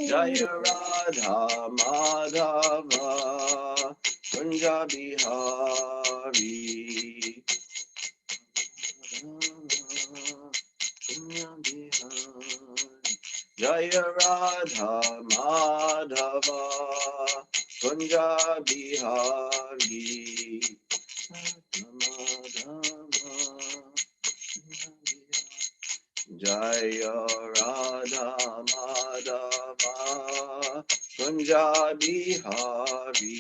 Jaya Radha Madhava Kunja Bihari. Jaya Radha Madhava Kunja Bihari. Jaya Radha Madhava Kunja Bihari.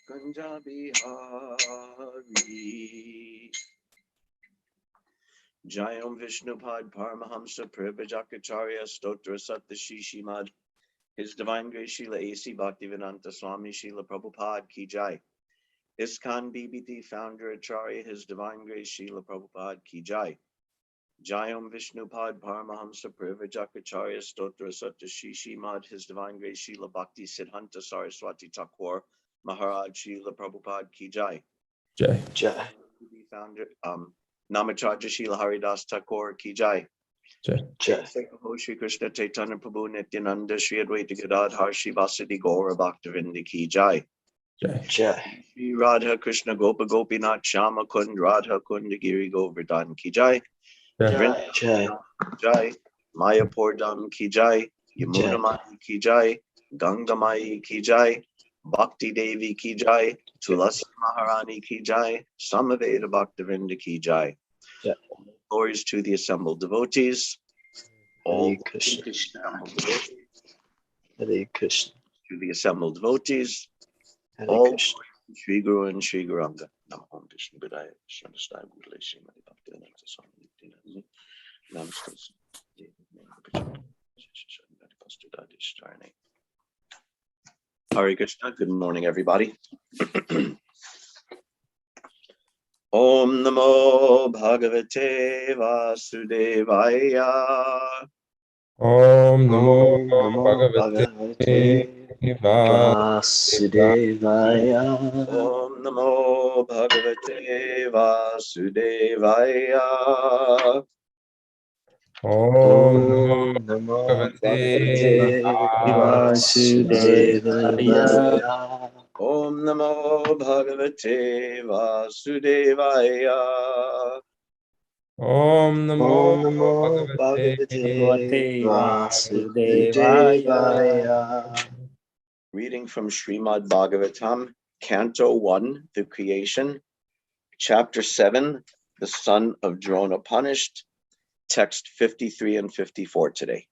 Kunja Bihari. Jayam Vishnupad Paramahamsa Prabhajakarya Stotra Satta Srimad. His Divine Grace Srila A.C. Bhaktivedanta Swami Srila Prabhupada Ki Jai. ISKCON BBT Founder Acharya His Divine Grace Srila Prabhupada Ki Jai. Jayam Vishnupad Paramahamsa Prabhajakarya Stotra Satta Srimad. His Divine Grace Srila Bhakti Siddhanta Saraswati Thakur Maharaj Srila Prabhupada Ki Jai. Jai. Jai. Founder Namacharya Srila Haridas Thakur Ki Jai. Jai. Shri Krishna Chaitanya Prabhu Nityananda Shri Advaita Gadadhar Shri Vasudeva Gaura Bhaktivinoda Ki Jai. Jai. Jai. Shri Radha Krishna Gopa Gopinath Shama Kund Radha Kund Giri Govardhan Ki Jai. Jai. Jai. Jai. Mayapur Dham Ki Jai. Yamuna Mai Ki Jai. Ganga Mai Ki Jai. Bhakti Devi Ki Jai. Tulasi Maharani Ki Jai. Samaveda Bhaktivinoda Ki Jai. Glories to the assembled devotees. All Krishna. Hare Krishna. To the assembled devotees. Hare All Krishna. Shri Guru and Shri Guranga. Namo Krishna Vidaya. Shanastai Gurle Srimati Bhaktivedanta Swami Nityananda. Namaste. Hare Krishna. Good morning, everybody. Om Namo Bhagavate Vasudevaya. Om Namo Bhagavate Vasudevaya. Om Namo Bhagavate Vasudevaya. Om Namo Bhagavate Vasudevaya. Om Namo Bhagavate Vasudevaya. Om Namo Bhagavate Vasudevaya. Reading from Srimad Bhagavatam, Canto 1, The Creation, Chapter 7, The Son of Drona Punished, text 53 and 54 today.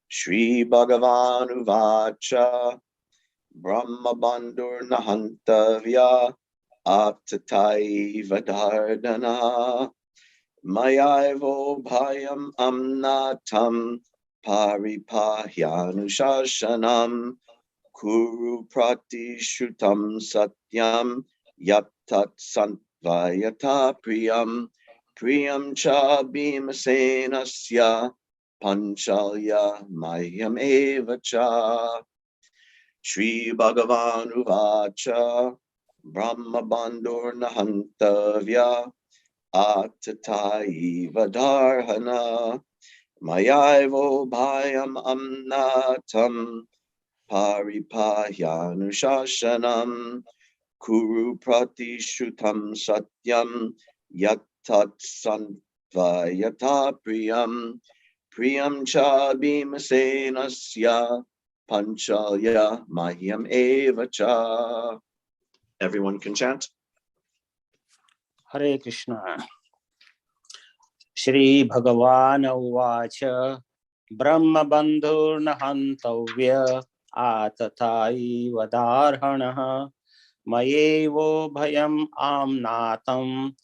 Shri Bhagavan Uvacha Brahma Bandur Nahantavya Aptatai Vadardana Mayaivo Bhayam Amnatam Paripahyanushashanam Kuru Pratishutam Satyam Yaptat Santvayata Priyam Priyam Cha Bhimasenasya Panchalya Mayam Eva Cha. Shri Bhagavan Uvacha Brahma Bandur Nahantavya Atatai Vadarhana Mayaivo Bhayam Amnatam Paripahyanushashanam Kuru Pratishutam Satyam Yatat Santvayata Priyam Priyam Cha Bhimasenasya Panchalya Mahyam Eva Cha. Everyone can chant. Hare Krishna. Shri Bhagavan Uvacha Brahma Bandhur Nahantavya Atatai Vadarhanaha Mayevo Bhayam Amnatam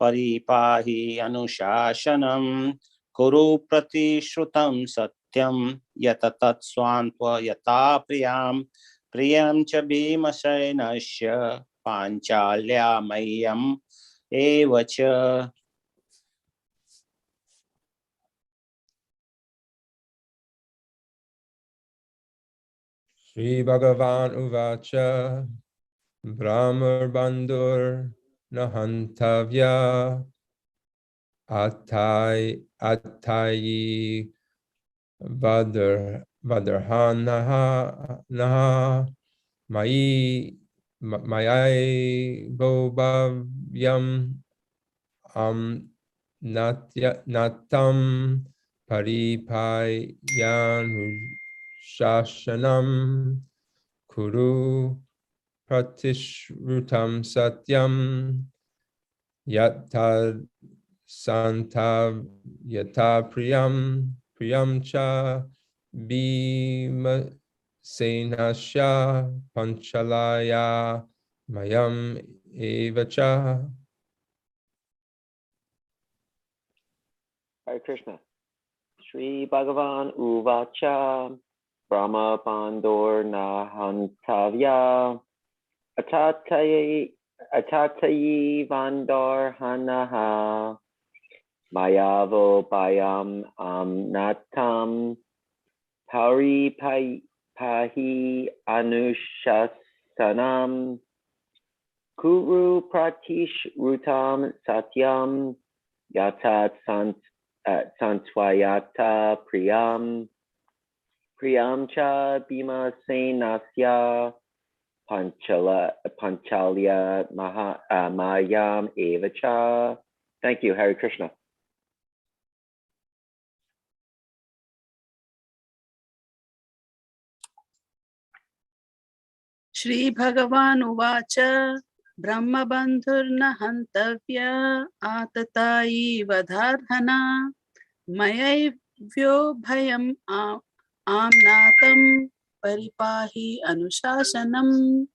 Paripahi Anushashanam Kuru Pratishrutam Satyam Yatatat Swantva Yata Priyam Priyam Cha Bhimasenasya Panchalya Mayam Eva Cha. Shri Bhagavan Uvacha Brahmar Bandur Nahantavya Atayi Vadarhanaha Naha Mayai Bobhavyam Natam Paripayanushasanam Kuru Pratishrutam Satyam Yata Santa Yata Priyam Cha Bhima Senasya Panchalaya Mayam Evacha. Hare Krishna. Shri Bhagavan Uvacha Brahma Pandor Nahantavya Atatayi Vandar Hanaha Mayavo Payam Natam Pahi Anushasanam Kuru Pratish Rutam Satyam Yatat Santvayata Priyam Cha Bhima Senasya Panchalya Mayam Evacha. Thank you, Hare Krishna. Shri Bhagavan Uvacha Brahma Bandhurna Hantavya Atatayi Vadharhana Mayavyo Bhayam Amnatam Paripahi Anushasanam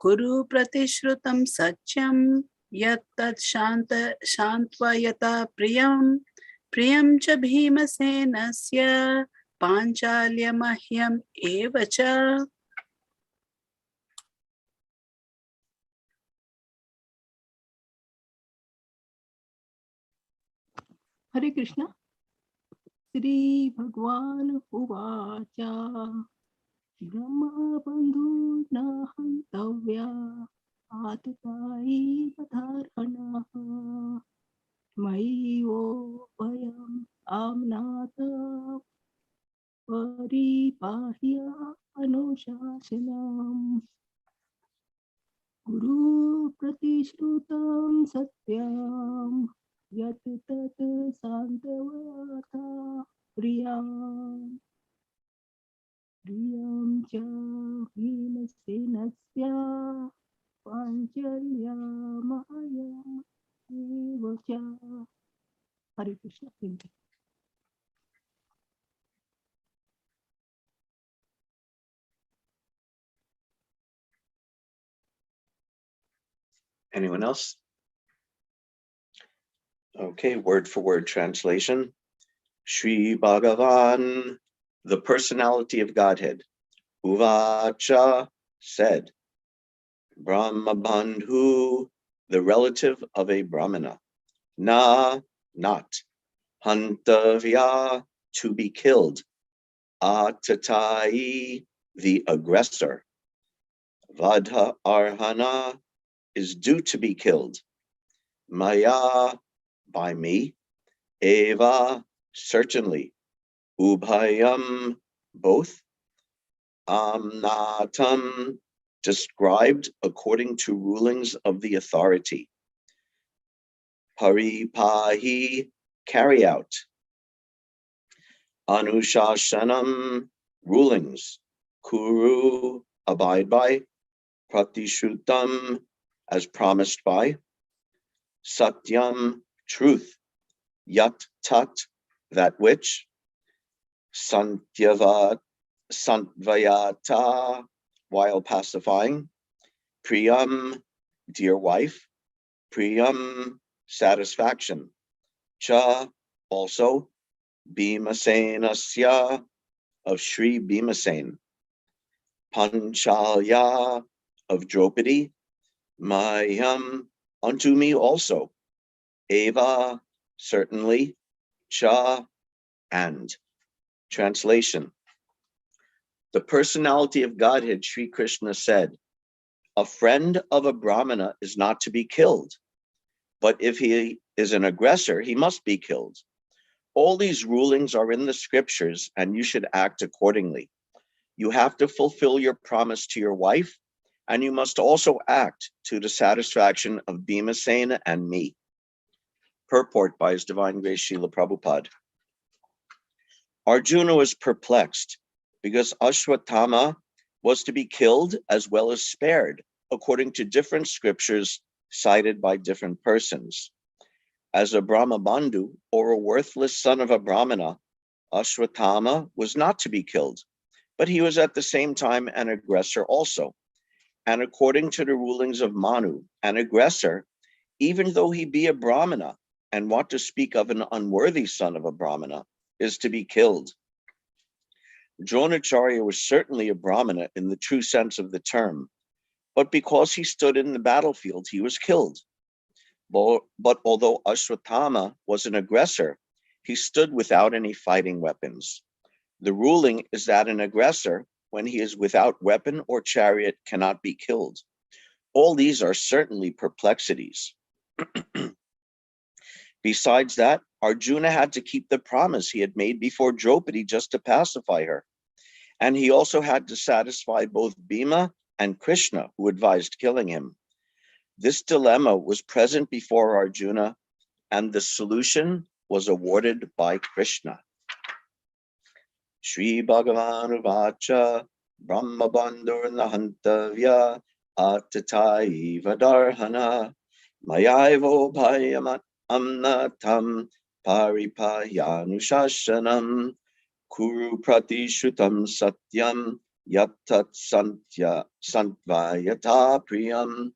Kuru Pratishrutam Satyam Yattat Shantvayata Priyam Cha Bhima Senasya Panchalya Mahyam Evacha. Hare Krishna. Shri Bhagwan Uvacha Brahma Bandhu Nahantavya Atatayi Vadharhanaha Mayo Vayam Amnata Paripahya Anushasanam Guru Pratishrutam Satyam Yat Tat Santavata Priyam Cha Bhimasenasya Panchalya Mayam Evacha. Hare Krishna. Thank you. Anyone else? Okay, word for word translation. Shri Bhagavan, the personality of Godhead. Uvacha, said. Brahma Bandhu, the relative of a Brahmana. Na, not. Hantavya, to be killed. Atatai, the aggressor. Vadha Arhana is due to be killed. Maya, by me. Eva, certainly. Ubhayam, both. Amnatam, described according to rulings of the authority. Paripahi, carry out. Anushasanam, rulings. Kuru, abide by. Pratishrutam, as promised by. Satyam, truth. Yat tat, that which. Santvayata, while pacifying. Priyam, dear wife. Priyam, satisfaction. Cha, also. Bhimasenasya, of Sri Bhimasen. Panchalya, of Draupadi. Mayam, unto me also. Eva, certainly. Cha, and. Translation. The personality of Godhead, Sri Krishna said, a friend of a Brahmana is not to be killed, but if he is an aggressor, he must be killed. All these rulings are in the scriptures, and you should act accordingly. You have to fulfill your promise to your wife, and you must also act to the satisfaction of Bhimasena and me. Purport by His Divine Grace Srila Prabhupada. Arjuna was perplexed because Ashwatthama was to be killed as well as spared, according to different scriptures cited by different persons. As a Brahmabandhu, or a worthless son of a Brahmana, Ashwatthama was not to be killed, but he was at the same time an aggressor also. And according to the rulings of Manu, an aggressor, even though he be a Brahmana, and what to speak of an unworthy son of a Brahmana, is to be killed. Dronacharya was certainly a Brahmana in the true sense of the term, but because he stood in the battlefield, he was killed. But although Ashwatthama was an aggressor, he stood without any fighting weapons. The ruling is that an aggressor, when he is without weapon or chariot, cannot be killed. All these are certainly perplexities. Besides that, Arjuna had to keep the promise he had made before Draupadi just to pacify her. And he also had to satisfy both Bhima and Krishna, who advised killing him. This dilemma was present before Arjuna, and the solution was awarded by Krishna. Shri Bhagavan Uvacha Brahma Bandhur Nahantavya Atatai Vadarhana Mayaivo Bhayamat Amnatam Paripayanushashanam Kuru Pratishutam Satyam Yatat Santya Santvayata Priyam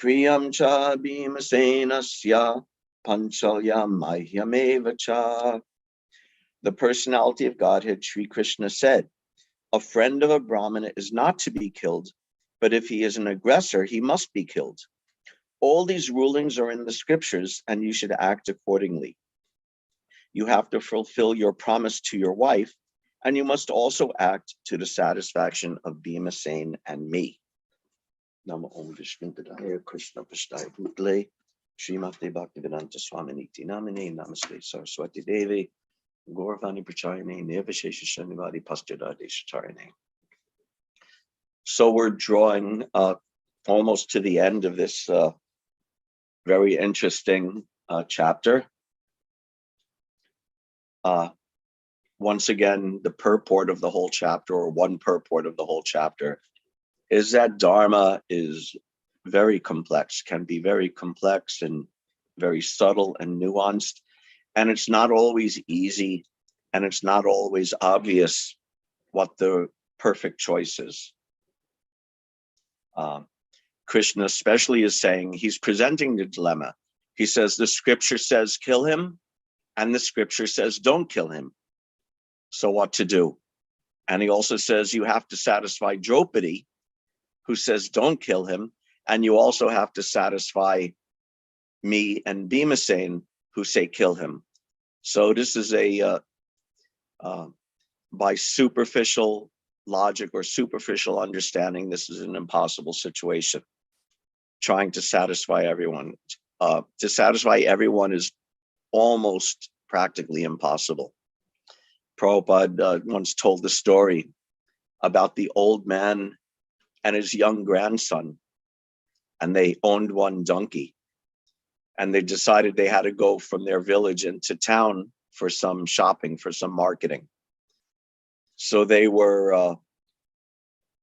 Priyam Cha Bhimasenasya Panchalya Mahyameva Cha. The personality of Godhead, Sri Krishna said, a friend of a Brahmana is not to be killed, but if he is an aggressor, he must be killed. All these rulings are in the scriptures, and you should act accordingly. You have to fulfill your promise to your wife, and you must also act to the satisfaction of Bhimasena and me. Namo Om Vishnu Padaya Krishna Pashtaya Bhutale Srimate Bhaktivedanta Swaminiti Namine Namaste Saraswati Devi Gauravani Prachayane Nirvishesha Shanivadi Pastada Deshatarane. So we're drawing almost to the end of this very interesting chapter. Once again, the purport of the whole chapter, or one purport of the whole chapter, is that Dharma is very complex, can be very complex and very subtle and nuanced. And it's not always easy, and it's not always obvious what the perfect choice is. Krishna especially is saying, he's presenting the dilemma. He says, the scripture says kill him, and the scripture says don't kill him. So what to do? And he also says you have to satisfy Draupadi, who says don't kill him, and you also have to satisfy me and Bhimasena, who say kill him. So this is a by superficial logic or superficial understanding, this is an impossible situation. Trying to satisfy everyone. To satisfy everyone is almost practically impossible. Prabhupada once told the story about the old man and his young grandson, and they owned one donkey, and they decided they had to go from their village into town for some shopping, for some marketing. So they were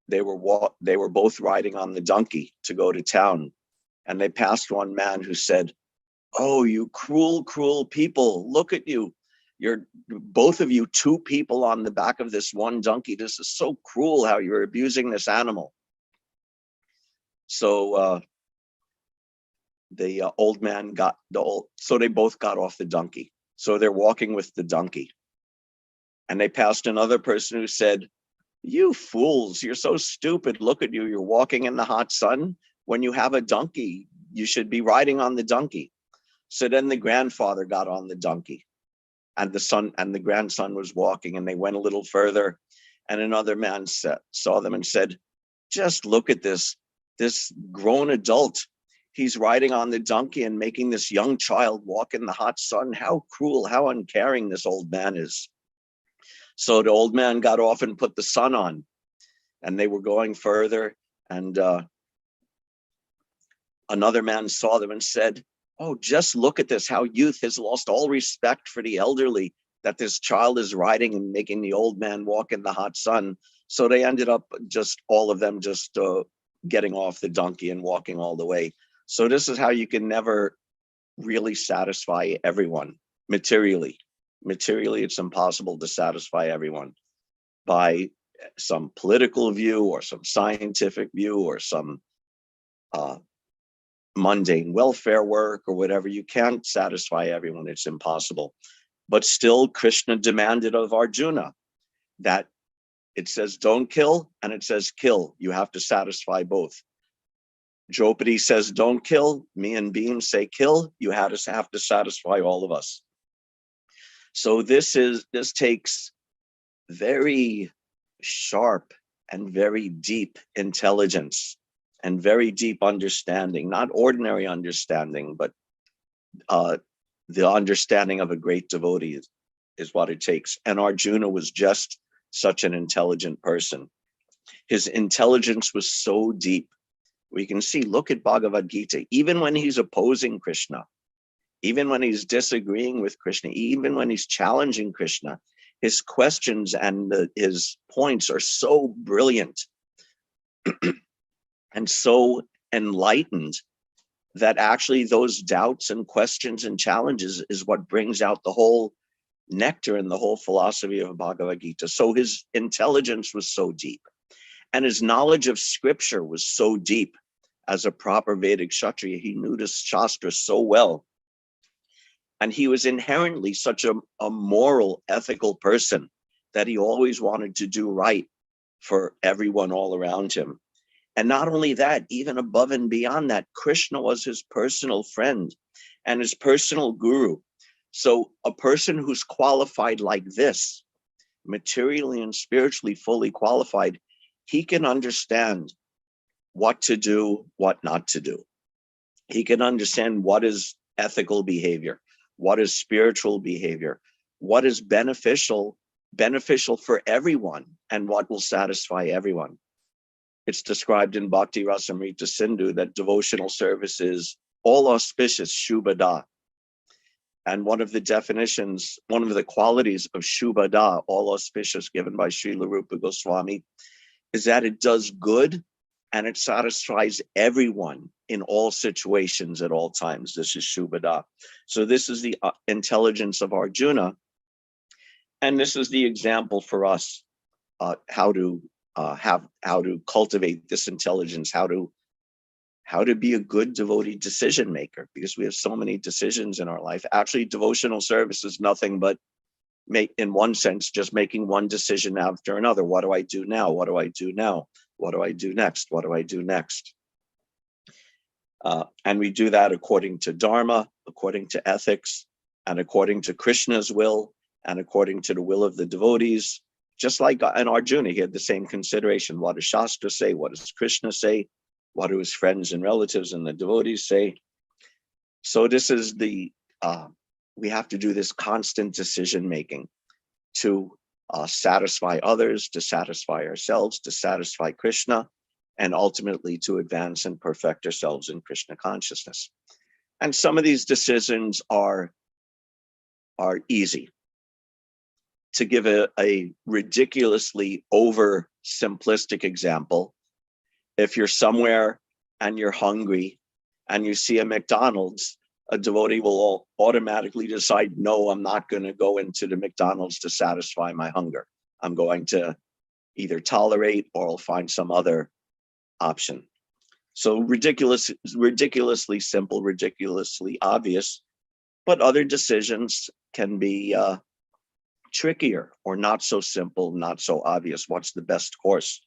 both riding on the donkey to go to town, and they passed one man who said, "Oh, you cruel, cruel people, look at you. You're both of you two people on the back of this one donkey. This is so cruel how you're abusing this animal." So the old man so they both got off the donkey. So they're walking with the donkey. And they passed another person who said, "You fools, you're so stupid. Look at you. You're walking in the hot sun. When you have a donkey, you should be riding on the donkey." So then the grandfather got on the donkey, and the son and the grandson was walking, and they went a little further, And another man saw them and said, just look at this grown adult. He's riding on the donkey and making this young child walk in the hot sun. How cruel, how uncaring this old man is. So the old man got off and put the sun on, and they were going further. And another man saw them and said, oh, just look at this, how youth has lost all respect for the elderly, that this child is riding and making the old man walk in the hot sun. So they ended up just all of them just getting off the donkey and walking all the way. So this is how you can never really satisfy everyone materially. Materially, it's impossible to satisfy everyone by some political view or some scientific view or some mundane welfare work or whatever. You can't satisfy everyone. It's impossible. But still, Krishna demanded of Arjuna that it says don't kill and it says kill. You have to satisfy both. Draupadi says don't kill. Me and Bhim say kill. You have to satisfy all of us. So this takes very sharp and very deep intelligence and very deep understanding, not ordinary understanding, but the understanding of a great devotee is what it takes. And Arjuna was just such an intelligent person. His intelligence was so deep. We can see, look at Bhagavad-Gita, even when he's opposing Krishna, even when he's disagreeing with Krishna, even when he's challenging Krishna, his questions and his points are so brilliant and so enlightened that actually those doubts and questions and challenges is what brings out the whole nectar and the whole philosophy of Bhagavad-Gita. So his intelligence was so deep, and his knowledge of scripture was so deep. As a proper Vedic Kshatriya, he knew the Shastra so well. And he was inherently such a moral, ethical person that he always wanted to do right for everyone all around him. And not only that, even above and beyond that, Krishna was his personal friend and his personal guru. So a person who's qualified like this, materially and spiritually fully qualified, he can understand what to do, what not to do. He can understand what is ethical behavior, what is spiritual behavior, what is beneficial for everyone, and what will satisfy everyone. It's described in Bhakti Rasamrita Sindhu that devotional service is all auspicious, Shubhada. And one of the definitions, one of the qualities of Shubhada, all auspicious, given by Srila Rupa Goswami, is that it does good and it satisfies everyone in all situations at all times. This is Shubhada. So this is the intelligence of Arjuna. And this is the example for us, how to cultivate this intelligence, how to be a good devotee decision maker, because we have so many decisions in our life. Actually, devotional service is nothing but, in one sense, just making one decision after another. What do I do now? What do I do now? What do I do next? What do I do next? And we do that according to Dharma, according to ethics, and according to Krishna's will, and according to the will of the devotees. Just like in Arjuna, he had the same consideration. What does Shastra say? What does Krishna say? What do his friends and relatives and the devotees say? So this is we have to do this constant decision making to satisfy others, to satisfy ourselves, to satisfy Krishna, and ultimately to advance and perfect ourselves in Krishna consciousness. And some of these decisions are easy. To give a ridiculously oversimplistic example, if you're somewhere and you're hungry and you see a McDonald's, a devotee will automatically decide, no, I'm not going to go into the McDonald's to satisfy my hunger. I'm going to either tolerate or I'll find some other option. So ridiculously simple, ridiculously obvious, but other decisions can be trickier or not so simple, not so obvious. What's the best course?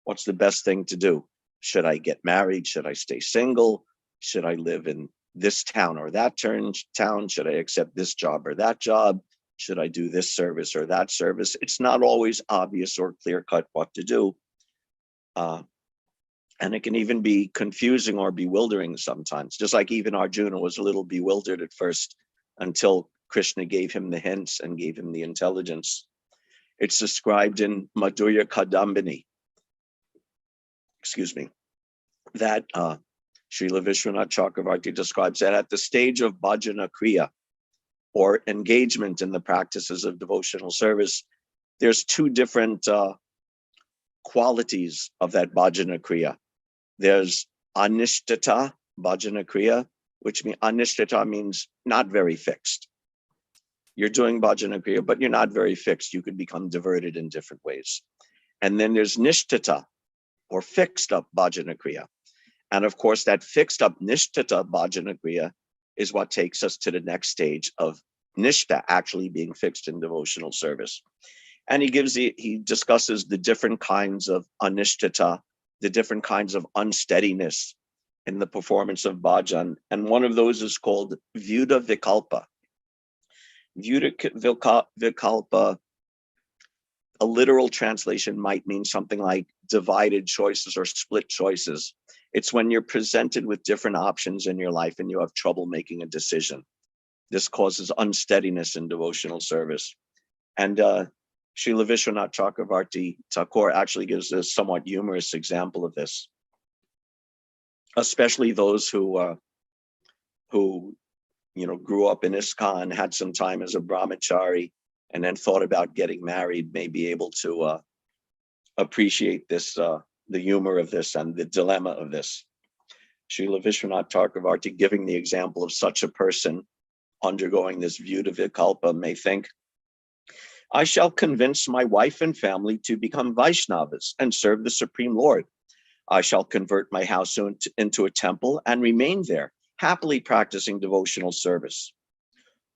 What's the best thing to do? Should I get married? Should I stay single? Should I live in this town or that town? Should I accept this job or that job? Should I do this service or that service? It's not always obvious or clear-cut what to do. And it can even be confusing or bewildering sometimes, just like even Arjuna was a little bewildered at first until Krishna gave him the hints and gave him the intelligence. It's described in Madhurya Kadambini, that Srila Vishwanath Chakravarti describes that at the stage of bhajana kriya, or engagement in the practices of devotional service, there's two different qualities of that bhajana kriya. There's anishtata bhajana kriya, which means anishtata means not very fixed. You're doing bhajana kriya, but you're not very fixed. You could become diverted in different ways. And then there's nishtata, or fixed up bhajana kriya. And of course, that fixed up nishtata bhajana kriya is what takes us to the next stage of nishta, actually being fixed in devotional service. And he discusses the different kinds of anishtata, the different kinds of unsteadiness in the performance of bhajan. And one of those is called Vyuda Vikalpa. Vyuda Vikalpa, a literal translation might mean something like divided choices or split choices. It's when you're presented with different options in your life and you have trouble making a decision. This causes unsteadiness in devotional service. And Srila Vishwanath Chakravarti Thakur actually gives a somewhat humorous example of this, especially those who grew up in ISKCON, had some time as a brahmachari, and then thought about getting married, may be able to appreciate this, the humor of this and the dilemma of this. Srila Vishwanath Chakravarti, giving the example of such a person undergoing this Vyuda Vikalpa, may think, I shall convince my wife and family to become Vaishnavas and serve the Supreme Lord. I shall convert my house into a temple and remain there, happily practicing devotional service.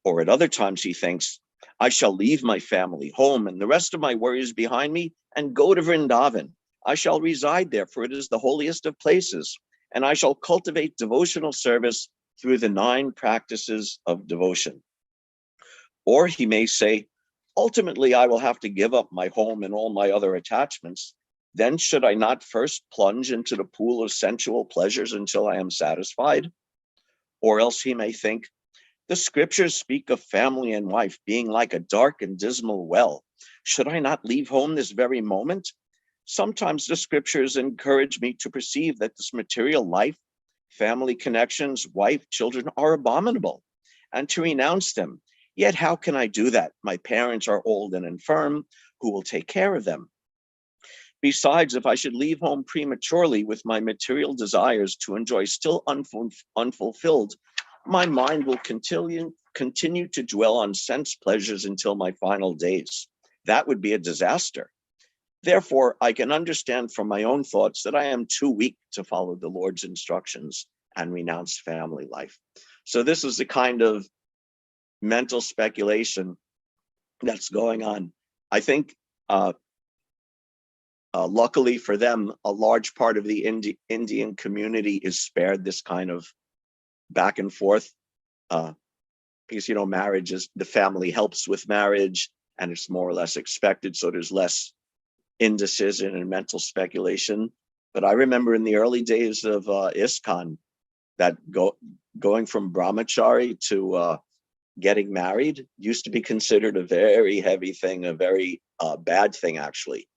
Or at other times he thinks, I shall leave my family, home, and the rest of my worries behind me and go to Vrindavan. I shall reside there, for it is the holiest of places, and I shall cultivate devotional service through the 9 practices of devotion. Or he may say, ultimately, I will have to give up my home and all my other attachments. Then should I not first plunge into the pool of sensual pleasures until I am satisfied? Or else he may think, the scriptures speak of family and wife being like a dark and dismal well. Should I not leave home this very moment? Sometimes the scriptures encourage me to perceive that this material life, family connections, wife, children are abominable, and to renounce them. Yet how can I do that? My parents are old and infirm. Who will take care of them? Besides, if I should leave home prematurely with my material desires to enjoy still unfulfilled, my mind will continue to dwell on sense pleasures until my final days. That would be a disaster. Therefore, I can understand from my own thoughts that I am too weak to follow the Lord's instructions and renounce family life. So this is the kind of mental speculation that's going on. I think, luckily for them, a large part of the Indian community is spared this kind of back and forth, because, marriage is, the family helps with marriage and it's more or less expected. So there's less indecision and mental speculation. But I remember in the early days of ISKCON that going from brahmachari to getting married used to be considered a very heavy thing, a very bad thing, actually.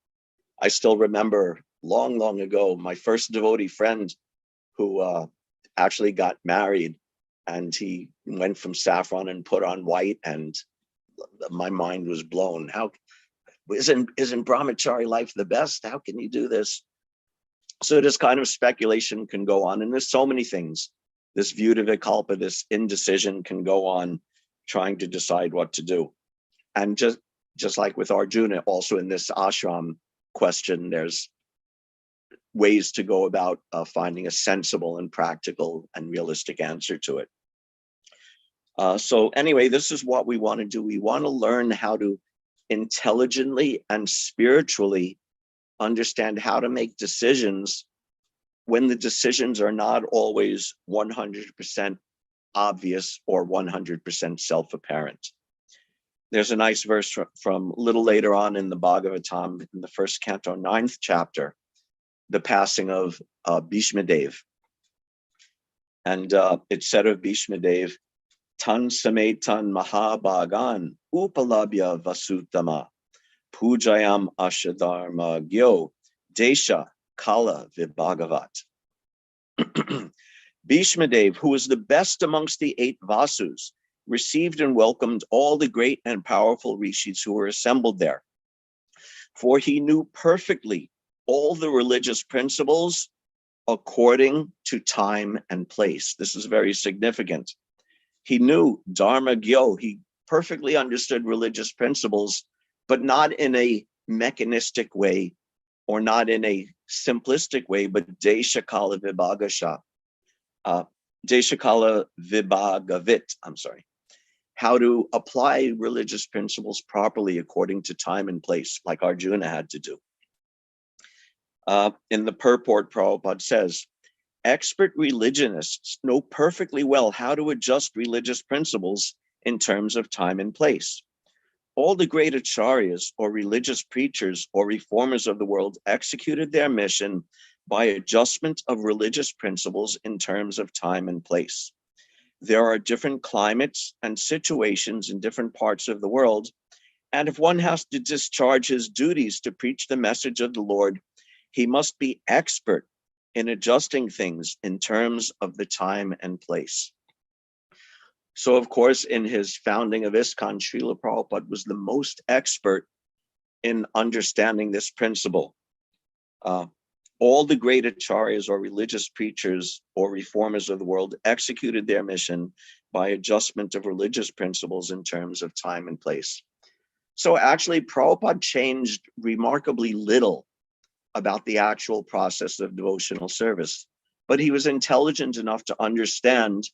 I still remember long ago, my first devotee friend who actually got married, and he went from saffron and put on white, and my mind was blown. How isn't brahmachari life the best? How can you do this? So this kind of speculation can go on, and there's so many things. This Vyuda Vikalpa, this indecision can go on, trying to decide what to do. And just like with Arjuna, also in this ashram question, there's ways to go about finding a sensible and practical and realistic answer to it. So anyway, this is what we want to do. We want to learn how to intelligently and spiritually understand how to make decisions when the decisions are not always 100% obvious or 100% self-apparent. There's a nice verse from a little later on in the Bhagavatam, in the first canto, 9th chapter, the passing of Bhishmadev. And it said of Bhishmadev, Tan sametan mahabhagan upalabhya vasutama pujayam ashadharma gyo desha kala vibhagavat. Bhishmadev, who was the best amongst the 8 Vasus, received and welcomed all the great and powerful rishis who were assembled there. For he knew perfectly all the religious principles according to time and place. This is very significant. He knew Dharma Gyo, he perfectly understood religious principles, but not in a mechanistic way or not in a simplistic way, but Deshakala Vibhagasha. Deshakala Vibhagavit, how to apply religious principles properly according to time and place, like Arjuna had to do. In the purport, Prabhupada says, expert religionists know perfectly well how to adjust religious principles in terms of time and place. All the great acharyas or religious preachers or reformers of the world executed their mission by adjustment of religious principles in terms of time and place. There are different climates and situations in different parts of the world, and if one has to discharge his duties to preach the message of the Lord, he must be expert in adjusting things in terms of the time and place. So, of course, in his founding of ISKCON, Srila Prabhupada was the most expert in understanding this principle. All the great acharyas or religious preachers or reformers of the world executed their mission by adjustment of religious principles in terms of time and place. So actually, Prabhupada changed remarkably little about the actual process of devotional service, but he was intelligent enough to understand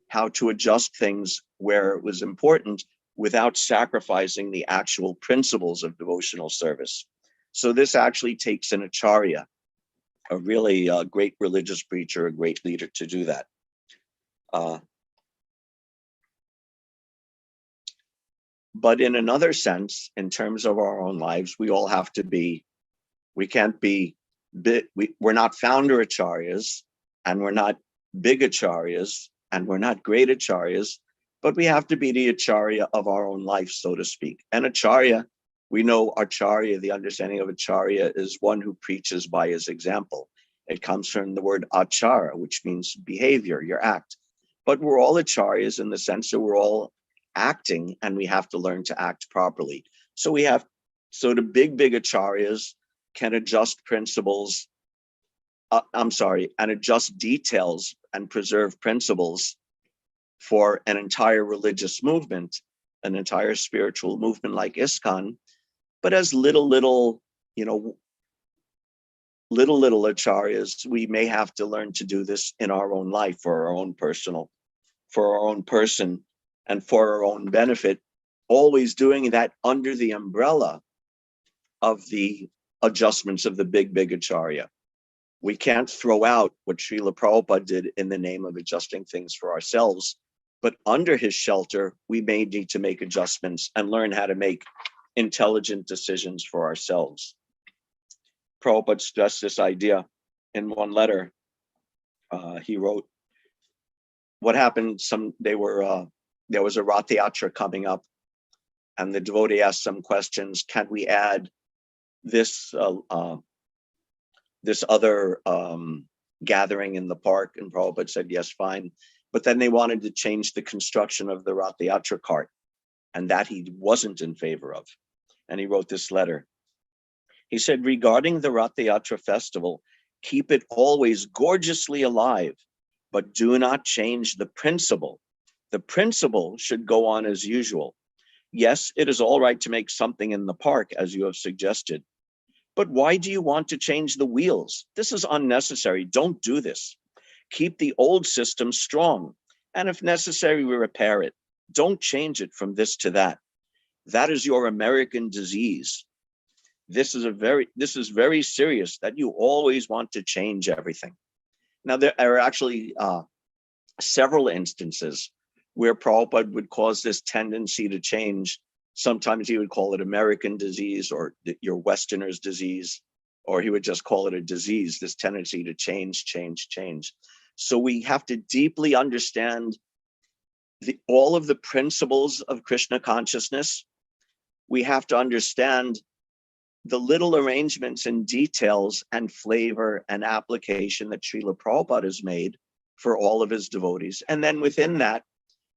how to adjust things where it was important without sacrificing the actual principles of devotional service. So this actually takes an acharya, a really great religious preacher, a great leader to do that. But in another sense, in terms of our own lives, we all have to be, we can't be, we're not founder acharyas, and we're not big acharyas, and we're not great acharyas, but we have to be the acharya of our own life, so to speak. And acharya, we know acharya, the understanding of acharya is one who preaches by his example. It comes from the word achara, which means behavior, your act. But we're all acharyas in the sense that we're all acting, and we have to learn to act properly. So the big acharyas can adjust principles, and adjust details and preserve principles for an entire religious movement, an entire spiritual movement like ISKCON. But as little acharyas, we may have to learn to do this in our own life for our own person and for our own benefit, always doing that under the umbrella of the adjustments of the big acharya. We can't throw out what Srila Prabhupada did in the name of adjusting things for ourselves, but under his shelter, we may need to make adjustments and learn how to make intelligent decisions for ourselves. Prabhupada stressed this idea in one letter. He wrote, what happened, there was a Rath Yatra coming up, and the devotee asked some questions. Can we add this other gathering in the park? And Prabhupada said, yes, fine. But then they wanted to change the construction of the Rath Yatra cart, and that he wasn't in favor of. And he wrote this letter. He said, regarding the Rath Yatra festival, keep it always gorgeously alive, but do not change the principle. The principle should go on as usual. Yes, it is all right to make something in the park, as you have suggested. But why do you want to change the wheels? This is unnecessary. Don't do this. Keep the old system strong, and if necessary, repair it. Don't change it from this to that. That is your American disease. This is very serious, that you always want to change everything. Now, there are actually several instances where Prabhupada would cause this tendency to change Sometimes he would call it American disease or your Westerner's disease, or he would just call it a disease, this tendency to change. So we have to deeply understand all of the principles of Krishna consciousness. We have to understand the little arrangements and details and flavor and application that Srila Prabhupada has made for all of his devotees. And then within that,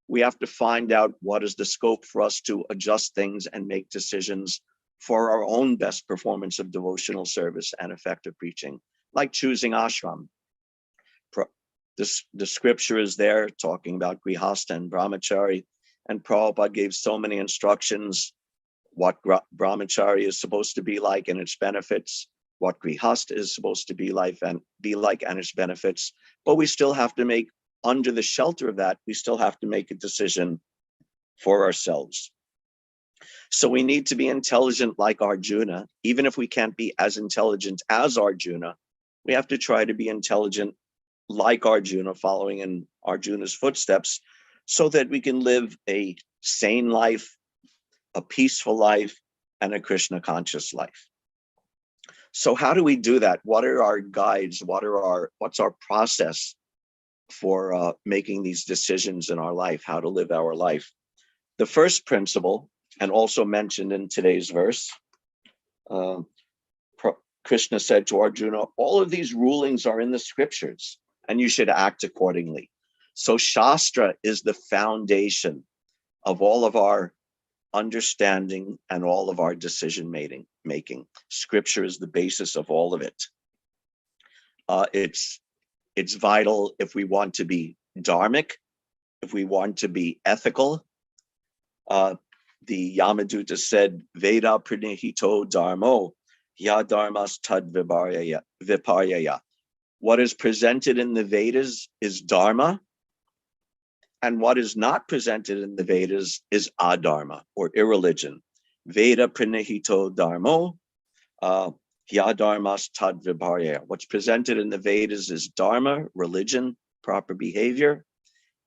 we have to find out what is the scope for us to adjust things and make decisions for our own best performance of devotional service and effective preaching, like choosing ashram. The scripture is there talking about Grihasta and Brahmacari, and Prabhupada gave so many instructions what Brahmacari is supposed to be like and its benefits, what Grihasta is supposed to be like and its benefits. But we still have to make, under the shelter of that, we still have to make a decision for ourselves. So we need to be intelligent like Arjuna. Even if we can't be as intelligent as Arjuna, we have to try to be intelligent like Arjuna, following in Arjuna's footsteps, so that we can live a sane life, a peaceful life, and a Krishna conscious life. So how do we do that? What are our guides? What's our process for making these decisions in our life, how to live our life? The first principle, and also mentioned in today's verse, Krishna said to Arjuna, all of these rulings are in the scriptures, and you should act accordingly. So Shastra is the foundation of all of our understanding and all of our decision making. Scripture is the basis of all of it. It's vital if we want to be dharmic, if we want to be ethical. The Yamaduta said, Veda pranihito dharmo, ya dharmas tad viparyaya. What is presented in the Vedas is dharma, and what is not presented in the Vedas is adharma, or irreligion. Veda pranihito dharmo, ya dharmas tad viparyaya. What's presented in the Vedas is dharma, religion, proper behavior,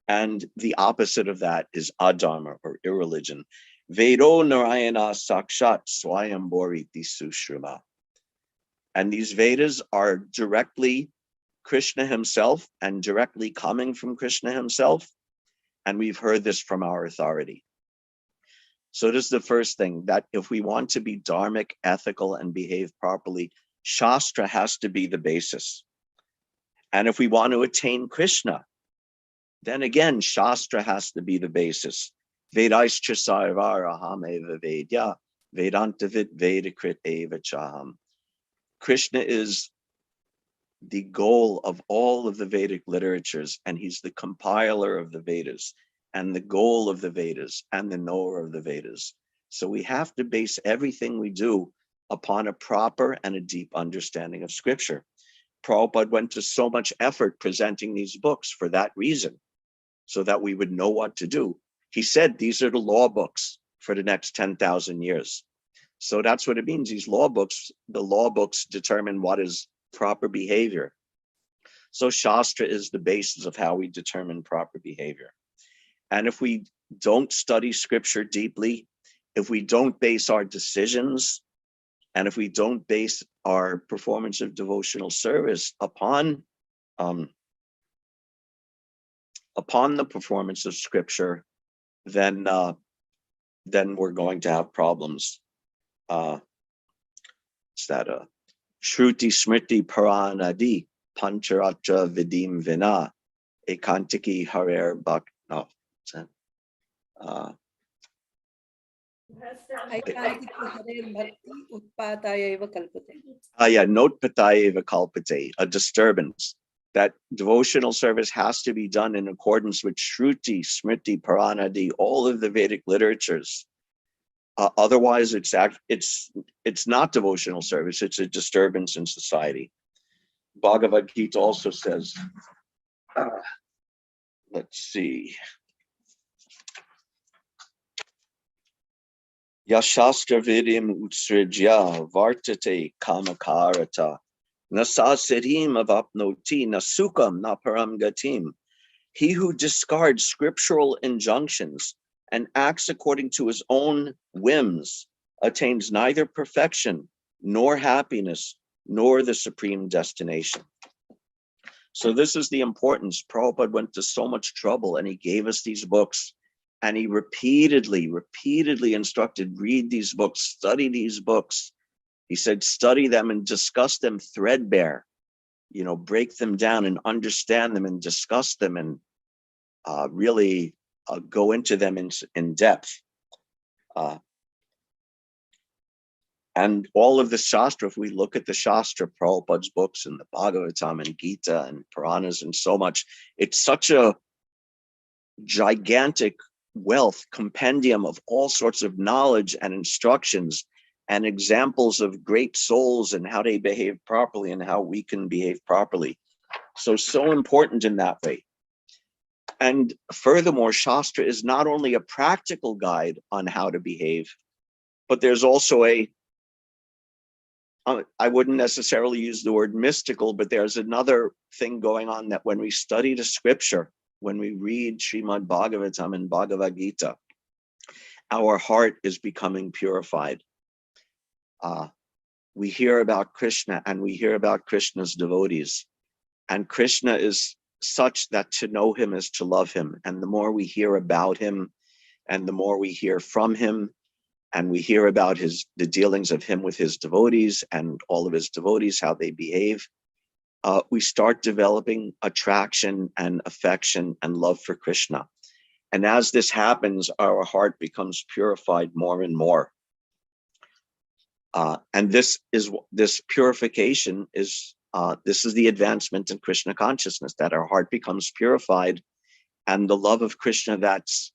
and the opposite of that is adharma, or irreligion. Vedo Narayana Sakshat Swayamboriti Sushrama. And these Vedas are directly Krishna himself and directly coming from Krishna himself. And we've heard this from our authority. So this is the first thing, that if we want to be dharmic, ethical, and behave properly, Shastra has to be the basis. And if we want to attain Krishna, then again, Shastra has to be the basis. Vedaischa sarvara hameva vedya, Vedantavit Vedakrit eva chaham. Krishna is the goal of all of the Vedic literatures, and he's the compiler of the Vedas, and the goal of the Vedas, and the knower of the Vedas. So we have to base everything we do upon a proper and a deep understanding of scripture. Prabhupada went to so much effort presenting these books for that reason, so that we would know what to do. He said these are the law books for the next 10,000 years. So that's what it means. These law books, the law books determine what is proper behavior. So Shastra is the basis of how we determine proper behavior. And if we don't study scripture deeply, if we don't base our decisions, and if we don't base our performance of devotional service upon the performance of scripture, then we're going to have problems. It's that Shruti Smriti Paranadi Pancharatra Vidim Vina Ekantiki Harer Bhak. No, Notpatayeva Kalpate, a disturbance. That devotional service has to be done in accordance with Shruti, Smriti, Paranadi, all of the Vedic literatures. Otherwise, it's not devotional service. It's a disturbance in society. Bhagavad-Gita also says, let's see. Yashastra vidim utsrijya vartate kamakarata nasasirim avapnoti nasukam naparam gatim. He who discards scriptural injunctions and acts according to his own whims attains neither perfection, nor happiness, nor the supreme destination. So this is the importance. Prabhupada went to so much trouble, and he gave us these books, and he repeatedly instructed, read these books, study these books. He said, study them and discuss them threadbare, break them down and understand them and discuss them and really go into them in depth. And all of the Shastra, if we look at the Shastra, Prabhupada's books and the Bhagavatam and Gita and Puranas and so much, it's such a gigantic wealth, compendium of all sorts of knowledge and instructions and examples of great souls and how they behave properly and how we can behave properly. So important in that way. And furthermore, Shastra is not only a practical guide on how to behave, but there's also I wouldn't necessarily use the word mystical, but there's another thing going on, that when we study the scripture, when we read Srimad Bhagavatam and Bhagavad-Gita, our heart is becoming purified. We hear about Krishna and we hear about Krishna's devotees. And Krishna is such that to know him is to love him. And the more we hear about him and the more we hear from him, and we hear about the dealings of him with his devotees and all of his devotees, how they behave, we start developing attraction and affection and love for Krishna. And as this happens, our heart becomes purified more and more. And this purification is the advancement in Krishna consciousness, that our heart becomes purified, and the love of Krishna that's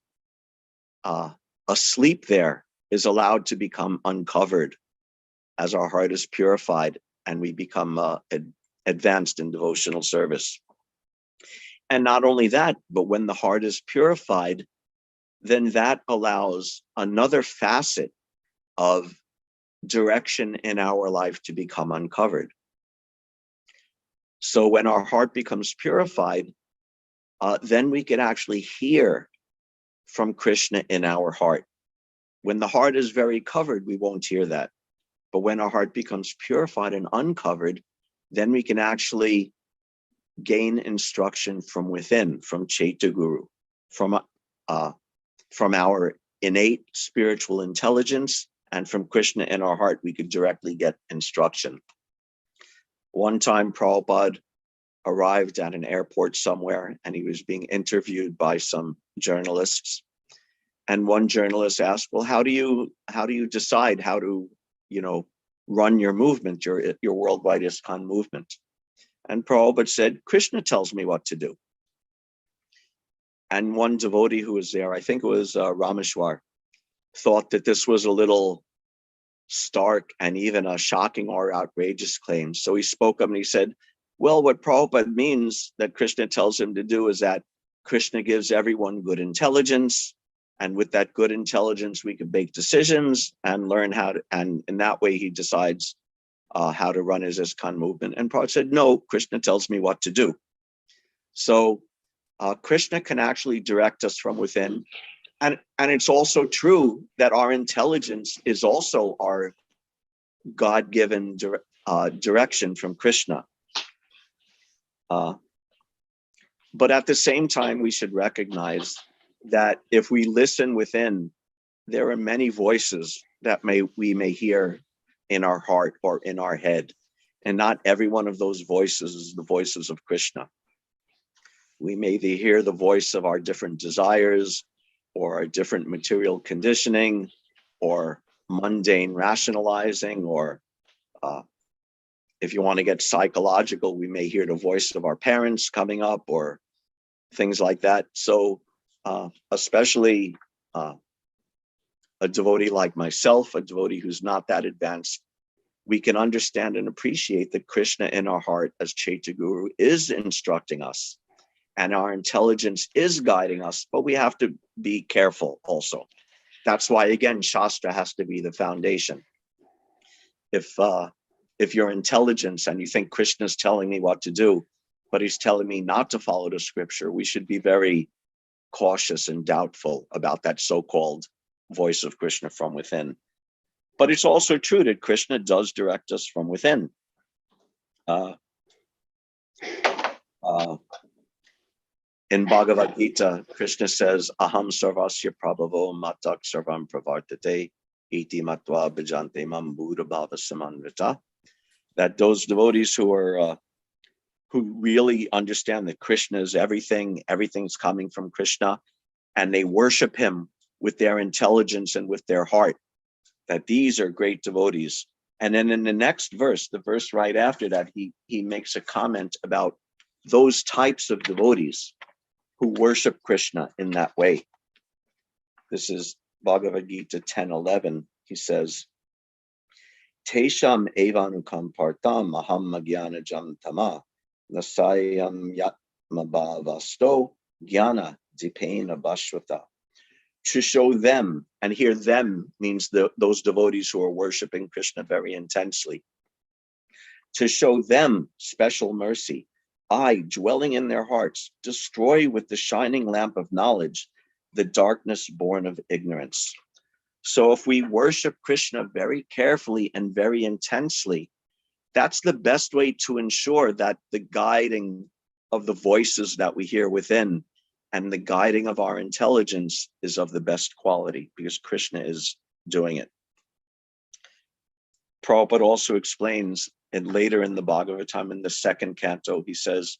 asleep there is allowed to become uncovered as our heart is purified and we become advanced in devotional service. And not only that, but when the heart is purified, then that allows another facet of direction in our life to become uncovered. So when our heart becomes purified, then we can actually hear from Krishna in our heart. When the heart is very covered, we won't hear that. But when our heart becomes purified and uncovered, then we can actually gain instruction from within, from Chaitya Guru, from our innate spiritual intelligence, and from Krishna in our heart, we could directly get instruction. One time, Prabhupada arrived at an airport somewhere, and he was being interviewed by some journalists. And one journalist asked, well, how do you decide how to, run your movement, your worldwide ISKCON movement? And Prabhupada said, Krishna tells me what to do. And one devotee who was there, I think it was Rameshwar, thought that this was a little stark and even a shocking or outrageous claim. So he spoke up and he said, well, what Prabhupada means that Krishna tells him to do is that Krishna gives everyone good intelligence. And with that good intelligence, we can make decisions and learn how to, and in that way he decides how to run his ISKCON movement. And Prabhupada said, no, Krishna tells me what to do. So Krishna can actually direct us from within. And it's also true that our intelligence is also our God-given direction from Krishna. But at the same time, we should recognize that if we listen within, there are many voices that we may hear in our heart or in our head. And not every one of those voices is the voices of Krishna. We may hear the voice of our different desires or our different material conditioning or mundane rationalizing, or if you want to get psychological, we may hear the voice of our parents coming up or things like that. So especially a devotee like myself, a devotee who's not that advanced, we can understand and appreciate that Krishna in our heart as Chaitya Guru is instructing us and our intelligence is guiding us, but we have to be careful also. That's why, again, Shastra has to be the foundation. If your intelligence and you think Krishna's telling me what to do, but he's telling me not to follow the scripture, we should be very cautious and doubtful about that so-called voice of Krishna from within. But it's also true that Krishna does direct us from within. In Bhagavad-Gita, Krishna says, Aham sarvasya prabhavo matak sarvam pravartate iti matva bhajante mam buddha bhava samanvita. That those devotees who really understand that Krishna is everything, everything's coming from Krishna, and they worship him with their intelligence and with their heart, that these are great devotees. And then in the next verse, the verse right after that, he makes a comment about those types of devotees who worship Krishna in that way. This is Bhagavad-Gita 10:11. He says, Tesham evanukam partam aham magyana jam tama nasayam yatmabhavasto jnana dipena bashvata. To show them, and here them means those devotees who are worshiping Krishna very intensely. To show them special mercy, I, dwelling in their hearts, destroy with the shining lamp of knowledge the darkness born of ignorance. So if we worship Krishna very carefully and very intensely, that's the best way to ensure that the guiding of the voices that we hear within and the guiding of our intelligence is of the best quality, because Krishna is doing it. Prabhupada also explains, and later in the Bhagavatam, in the second canto, he says,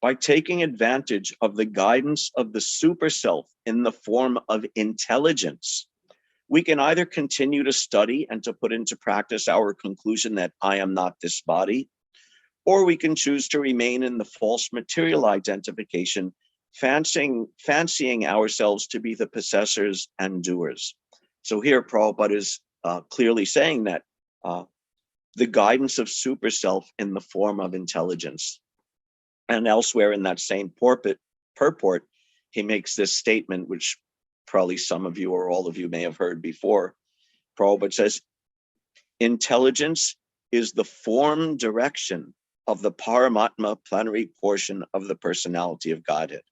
by taking advantage of the guidance of the super self in the form of intelligence, we can either continue to study and to put into practice our conclusion that I am not this body, or we can choose to remain in the false material identification, fancying ourselves to be the possessors and doers. So here Prabhupada is clearly saying that the guidance of super self in the form of intelligence. And elsewhere in that same purport, he makes this statement, which probably some of you or all of you may have heard before. Prabhupada says, intelligence is the form direction of the Paramatma plenary portion of the personality of Godhead.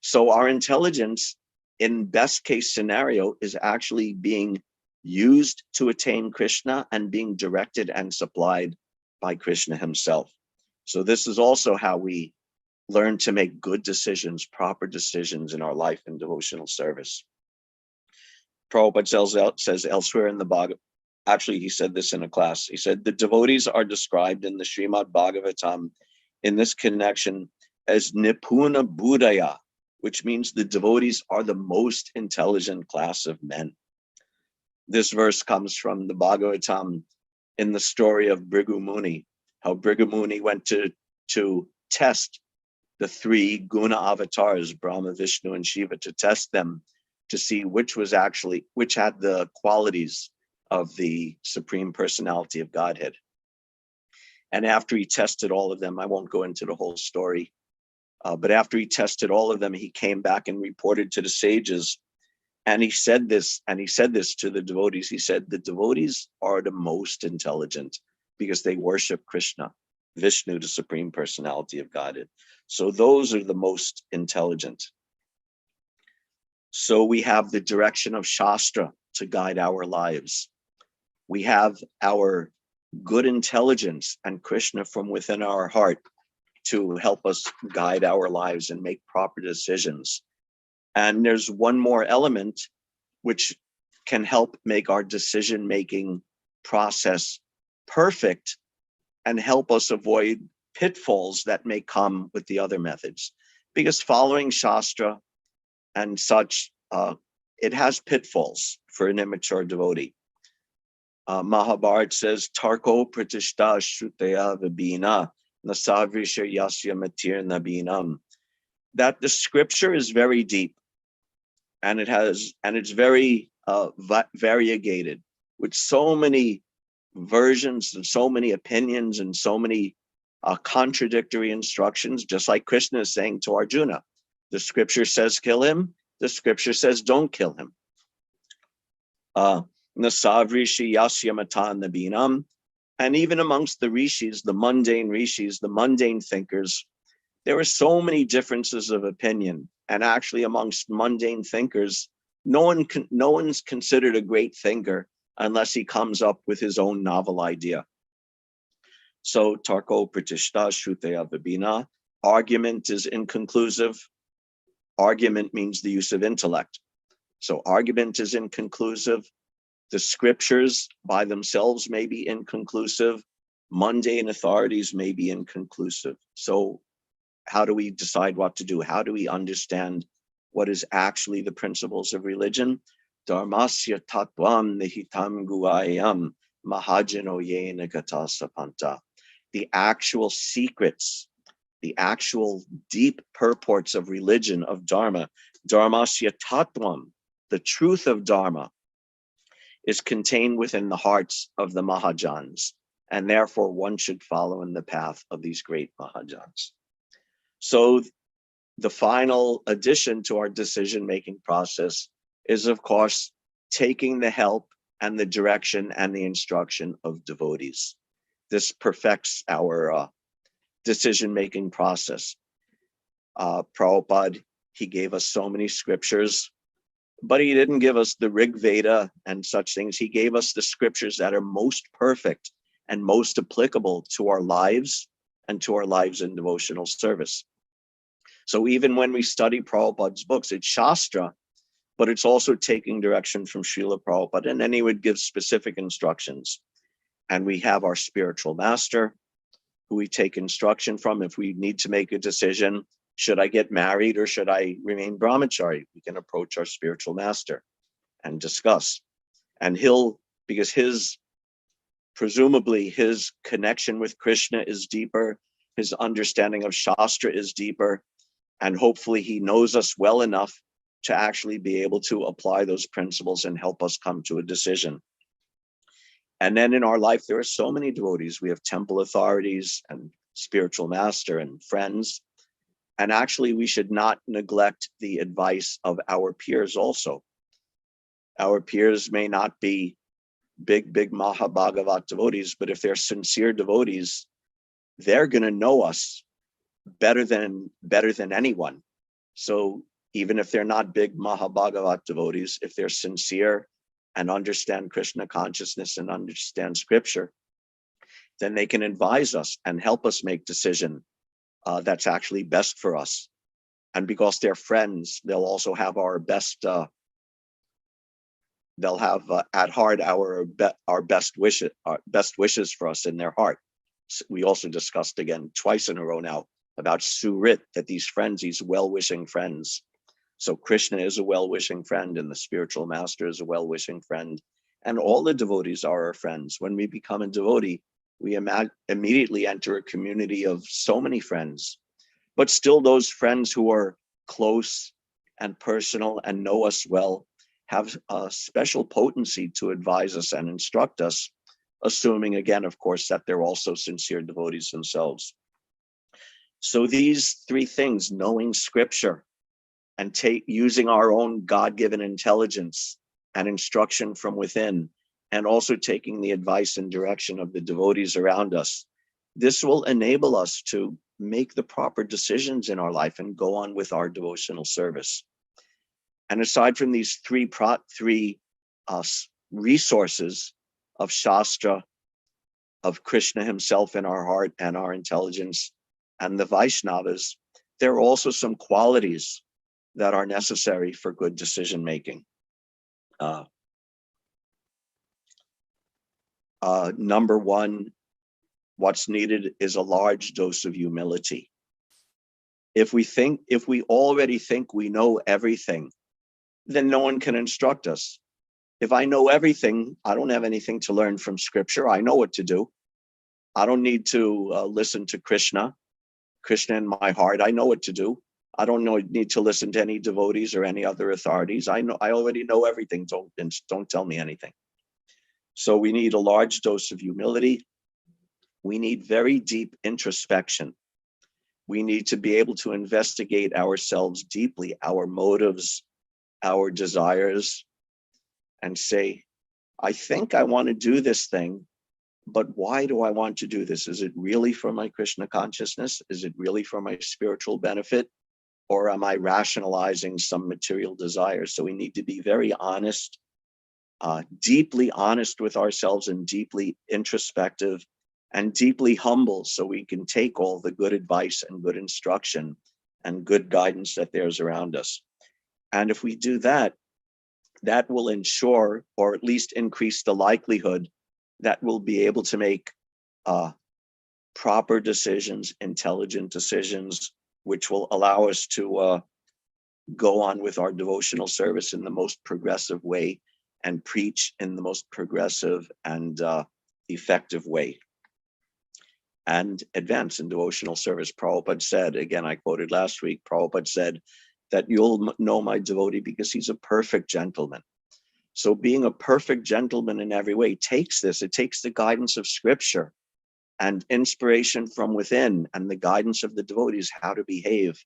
So our intelligence in best case scenario is actually being used to attain Krishna and being directed and supplied by Krishna himself. So this is also how we learn to make good decisions, proper decisions in our life and devotional service. Prabhupada says elsewhere in the Bhagavad, actually he said this in a class, he said the devotees are described in the Srimad Bhagavatam in this connection as Nipuna Buddhaya, which means the devotees are the most intelligent class of men. This verse comes from the Bhagavatam in the story of Bhrigu Muni, how Bhrigu Muni went to test the three guna avatars, Brahma, Vishnu, and Shiva, to test them to see which had the qualities of the Supreme Personality of Godhead. And after he tested all of them, I won't go into the whole story, but after he tested all of them, he came back and reported to the sages. And he said this to the devotees. He said, the devotees are the most intelligent because they worship Krishna, Vishnu, the Supreme Personality of Godhead. So those are the most intelligent. So we have the direction of Shastra to guide our lives. We have our good intelligence and Krishna from within our heart to help us guide our lives and make proper decisions. And there's one more element which can help make our decision-making process perfect and help us avoid pitfalls that may come with the other methods. Because following Shastra and such, it has pitfalls for an immature devotee. Mahabharata says, Tarko pratishta shrutaya vibhina nasavrisha yasya matir nabinam. That the scripture is very deep and it's very variegated with so many versions and so many opinions and so many contradictory instructions, just like Krishna is saying to Arjuna. The scripture says kill him, the scripture says don't kill him. Nasavrishi yasya matan nabinam. And even amongst the rishis, the mundane thinkers, There are so many differences of opinion, and actually amongst mundane thinkers, no one's considered a great thinker unless he comes up with his own novel idea. So tarko pratishta shruteya vibhina, argument is inconclusive. Argument means the use of intellect. So argument is inconclusive. The scriptures by themselves may be inconclusive. Mundane authorities may be inconclusive. So how do we decide what to do? How do we understand what is actually the principles of religion? Dharmasya tattvam nihitam guayam mahajano yena gata sapanta. The actual secrets, the actual deep purports of religion, of Dharma, Dharmasya tattvam, the truth of Dharma, is contained within the hearts of the Mahajans, and therefore one should follow in the path of these great Mahajans. So the final addition to our decision-making process is, of course, taking the help and the direction and the instruction of devotees. This perfects our decision-making process. Prabhupada, he gave us so many scriptures, but he didn't give us the Rig Veda and such things. He gave us the scriptures that are most perfect and most applicable to our lives and to our lives in devotional service. So even when we study Prabhupada's books, it's Shastra, but it's also taking direction from Srila Prabhupada, and then he would give specific instructions. And we have our spiritual master, who we take instruction from. If we need to make a decision, should I get married or should I remain brahmachari? We can approach our spiritual master and discuss. And because presumably his connection with Krishna is deeper, his understanding of Shastra is deeper, and hopefully he knows us well enough to actually be able to apply those principles and help us come to a decision. And then in our life, there are so many devotees. We have temple authorities and spiritual master and friends. And actually, we should not neglect the advice of our peers also. Our peers may not be big Mahabhagavat devotees, but if they're sincere devotees, they're going to know us better than anyone. So even if they're not big Mahabhagavat devotees, if they're sincere and understand Krishna consciousness and understand scripture, then they can advise us and help us make decision that's actually best for us. And because they're friends, they'll also have our best, they'll have at heart our best wishes for us in their heart. So we also discussed again twice in a row now about Surit, that these friends, these well-wishing friends. So Krishna is a well-wishing friend, and the spiritual master is a well-wishing friend, and all the devotees are our friends. When we become a devotee, we immediately enter a community of so many friends, but still those friends who are close and personal and know us well have a special potency to advise us and instruct us, assuming again, of course, that they're also sincere devotees themselves. So these three things, knowing scripture, and using our own God-given intelligence and instruction from within, and also taking the advice and direction of the devotees around us, this will enable us to make the proper decisions in our life and go on with our devotional service. And aside from these three resources of Shastra, of Krishna himself in our heart and our intelligence, and the Vaishnavas, there are also some qualities that are necessary for good decision making. Number one, what's needed is a large dose of humility. If we already think we know everything, then no one can instruct us. If I know everything, I don't have anything to learn from scripture. I know what to do. I don't need to listen to Krishna in my heart. I know what to do. I don't need to listen to any devotees or any other authorities. I already know everything. Don't tell me anything. So we need a large dose of humility. We need very deep introspection. We need to be able to investigate ourselves deeply, our motives, our desires, and say, I think I want to do this thing, But why do I want to do this? Is it really for my Krishna consciousness? Is it really for my spiritual benefit? Or am I rationalizing some material desires? So we need to be very honest, deeply honest with ourselves, and deeply introspective and deeply humble, so we can take all the good advice and good instruction and good guidance that there's around us. And if we do that, that will ensure, or at least increase the likelihood, that we'll be able to make proper decisions, intelligent decisions, which will allow us to go on with our devotional service in the most progressive way and preach in the most progressive and effective way and advance in devotional service. Prabhupada said, again, I quoted last week, Prabhupada said that you'll know my devotee because he's a perfect gentleman. So being a perfect gentleman in every way takes this. It takes the guidance of scripture and inspiration from within and the guidance of the devotees, how to behave,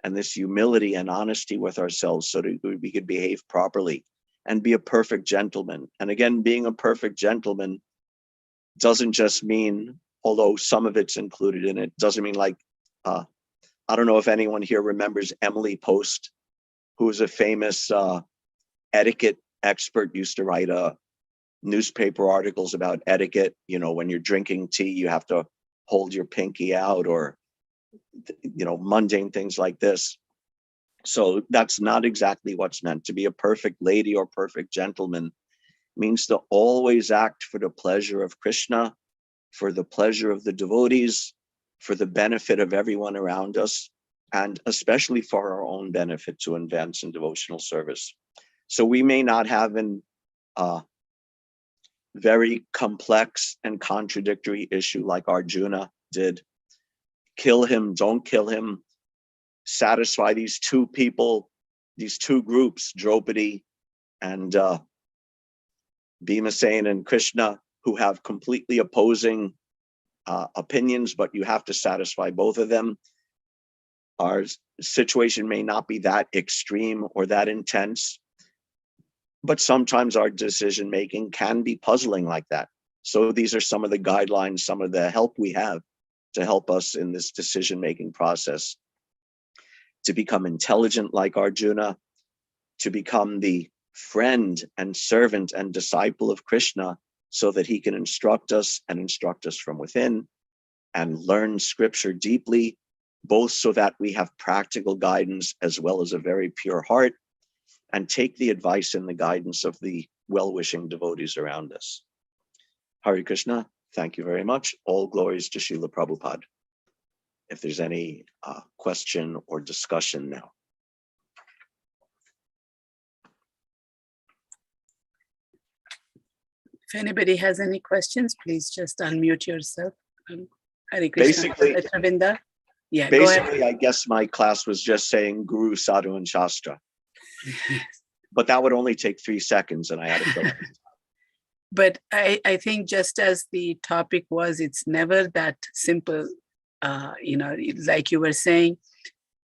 and this humility and honesty with ourselves so that we could behave properly and be a perfect gentleman. And again, being a perfect gentleman doesn't just mean, although some of it's included in it, doesn't mean like, I don't know if anyone here remembers Emily Post, who was a famous etiquette expert, used to write newspaper articles about etiquette. You know, when you're drinking tea, you have to hold your pinky out, or, you know, mundane things like this. So that's not exactly what's meant. To be a perfect lady or perfect gentleman means to always act for the pleasure of Krishna, for the pleasure of the devotees, for the benefit of everyone around us, and especially for our own benefit to advance in devotional service. So we may not have an very complex and contradictory issue like Arjuna did. Kill him, don't kill him. Satisfy these two people, these two groups, Draupadi and Bhimasen and Krishna, who have completely opposing opinions, but you have to satisfy both of them. Our situation may not be that extreme or that intense, but sometimes our decision making can be puzzling like that. So these are some of the guidelines, some of the help we have to help us in this decision making process. To become intelligent like Arjuna, to become the friend and servant and disciple of Krishna, so that he can instruct us and instruct us from within, and learn scripture deeply, both so that we have practical guidance as well as a very pure heart, and take the advice and the guidance of the well-wishing devotees around us. Hare Krishna, thank you very much. All glories to Srila Prabhupada. If there's any question or discussion now. If anybody has any questions, please just unmute yourself. Hare Krishna. Basically, yeah, go ahead. I guess my class was just saying Guru, Sadhu, and Shastra. But that would only take 3 seconds, and I had to fill it. But I think just as the topic was, it's never that simple. You know, like you were saying,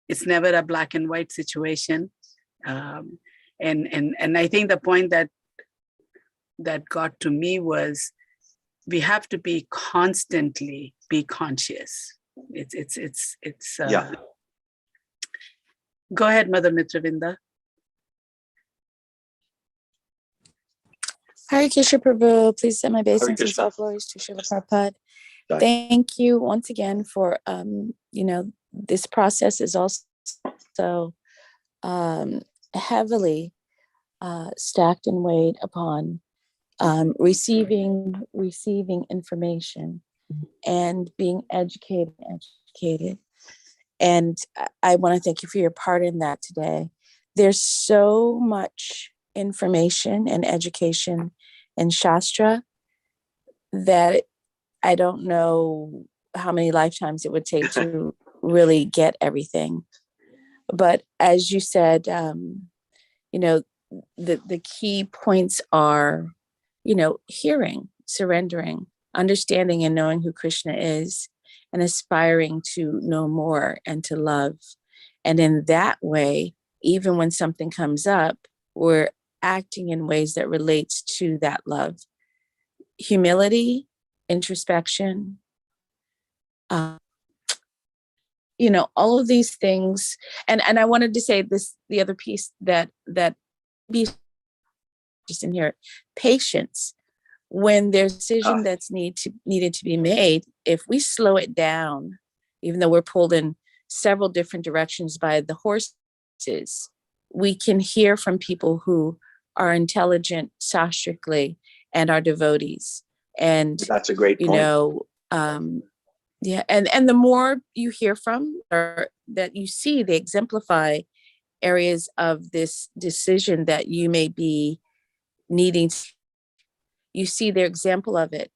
it's never a black and white situation. And I think the point that got to me was we have to be constantly be conscious. It's Yeah. Go ahead, Mother Mitravinda. Hare Krishna Prabhu, please send my Hare obeisances Krishna. and glories to Srila Prabhupada. Right. Thank you once again for, you know, this process is also heavily stacked and weighed upon receiving information and being educated. And I want to thank you for your part in that today. There's so much information and education in Shastra that I don't know how many lifetimes it would take to really get everything. But as you said, you know, the key points are, you know, hearing, surrendering, understanding and knowing who Krishna is, and aspiring to know more and to love. And in that way, even when something comes up, we're acting in ways that relates to that love. Humility introspection, all of these things. And I wanted to say this, the other piece that be just in here, patience. When there's a decision that's needed to be made, if we slow it down, even though we're pulled in several different directions by the horses, we can hear from people who are intelligent sastrically and are devotees. And that's a great point. Yeah, and the more you hear from or that you see, they exemplify areas of this decision that you may be needing. You see their example of it.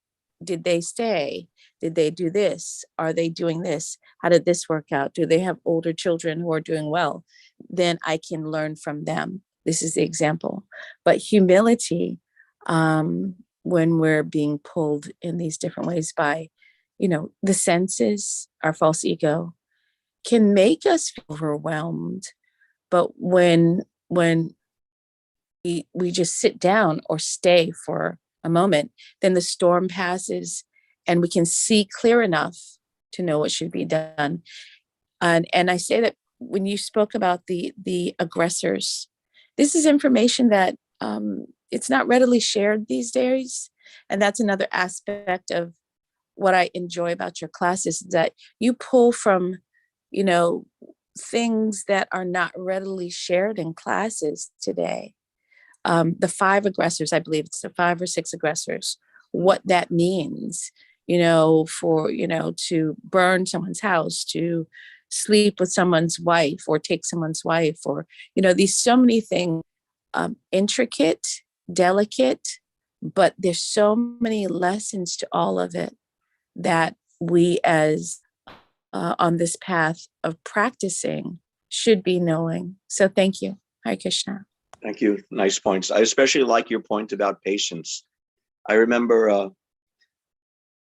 Did they stay? Did they do this? Are they doing this? How did this work out? Do they have older children who are doing well? Then I can learn from them. This is the example. But humility, when we're being pulled in these different ways by, the senses, our false ego, can make us feel overwhelmed. But when we just sit down or stay for a moment, then the storm passes and we can see clear enough to know what should be done. And I say that when you spoke about the aggressors, this is information that it's not readily shared these days. And that's another aspect of what I enjoy about your classes, is that you pull from, things that are not readily shared in classes today. The 5 aggressors, I believe it's the 5 or 6 aggressors, what that means, to burn someone's house, to sleep with someone's wife or take someone's wife, or, these so many things, intricate, delicate, but there's so many lessons to all of it that we as on this path of practicing should be knowing. So thank you. Hare Krishna. Thank you. Nice points. I especially like your point about patience. I remember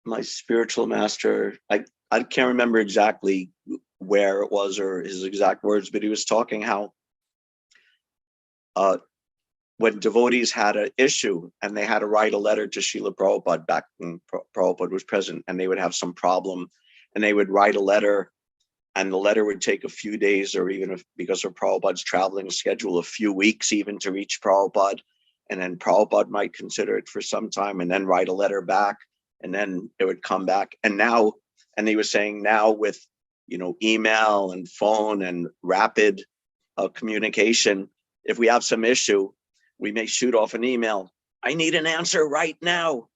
my spiritual master, I can't remember exactly where it was or his exact words, but he was talking how when devotees had an issue and they had to write a letter to Srila Prabhupada back when Prabhupada was present, and they would have some problem and they would write a letter, and the letter would take a few days, or even because of Prabhupada's traveling schedule, a few weeks even to reach Prabhupada. And then Prabhupada might consider it for some time and then write a letter back, and then it would come back. And he was saying now with, email and phone and rapid communication, if we have some issue, we may shoot off an email. I need an answer right now.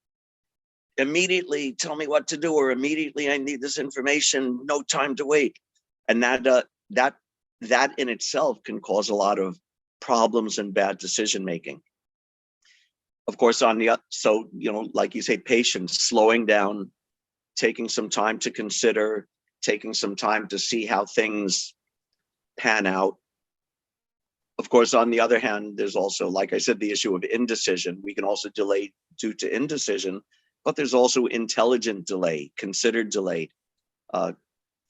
Immediately tell me what to do, or immediately I need this information, no time to wait. And that in itself can cause a lot of problems and bad decision making. Of course, like you say, patience, slowing down, taking some time to consider, taking some time to see how things pan out. Of course, on the other hand, there's also, like I said, the issue of indecision. We can also delay due to indecision, but there's also intelligent delay, considered delay,